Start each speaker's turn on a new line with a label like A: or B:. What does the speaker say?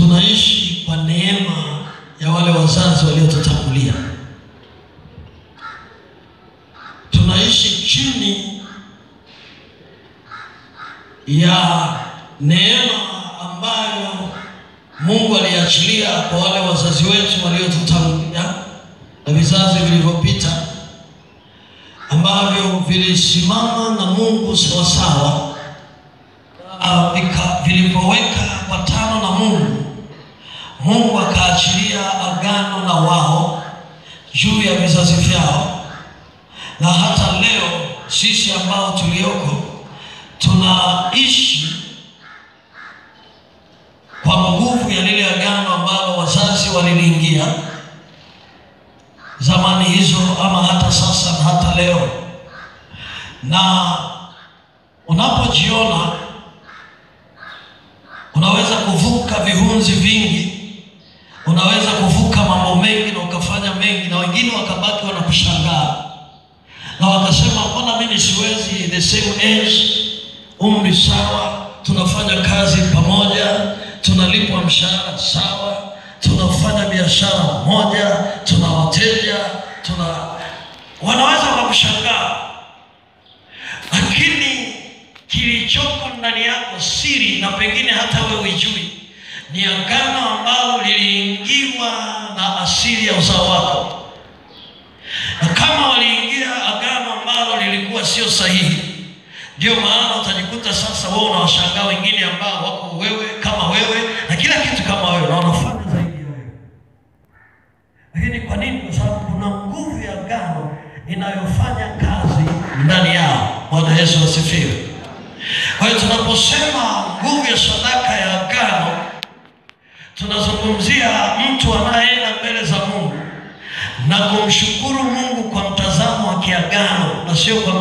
A: tunaishi kwa neema ya wale wazazi waliotutangulia. Tunaishi chini ya neema ambayo Mungu aliachilia kwa wale wazazi wetu waliotutangulia na vizazi vilivyopita, ambavyo vilisimama na Mungu sawa sawa, vilipoweka patano na Mungu. Mungu akaachilia agano na wao juu ya vizazi vyao, na hata leo sisi ambao tulioko tunaishi kwa nguvu ya lile agano ambalo wazazi waliliingia zamani hizo, ama hata sasa na hata leo. Na unapojiona unaweza kuvuka vihunzi vingi, unaweza kuvuka mambo mengi na ukafanya mengi, na wengine wakabaki wanakushangaa na wakasema, mbona mimi siwezi? The same age, umri sawa, tunafanya kazi pamoja, tunalipwa mshahara sawa, tunafanya biashara moja, tuna wateja, wanaweza kukushangaa. Lakini kilichoko ndani yako siri, na pengine hata wewe hujui, ni agano ambalo liliingiwa na asili ya uzao wako. Na kama waliingia agano ambalo lilikuwa sio sahihi, ndio maana utajikuta sasa wewe unawashangaa wengine ambao wako wewe kama wewe na kila kitu kama wewe, na wanafanya zaidi ya wewe. Lakini kwa nini? Kwa sababu kuna nguvu ya agano inayofanya kazi ndani yao. Bwana Yesu asifiwe. Kwa hiyo tunaposema nguvu ya sadaka ya agano, tunazungumzia mtu anayeenda mbele za Mungu na kumshukuru Mungu kwa mtazamo wa kiagano na sio kwa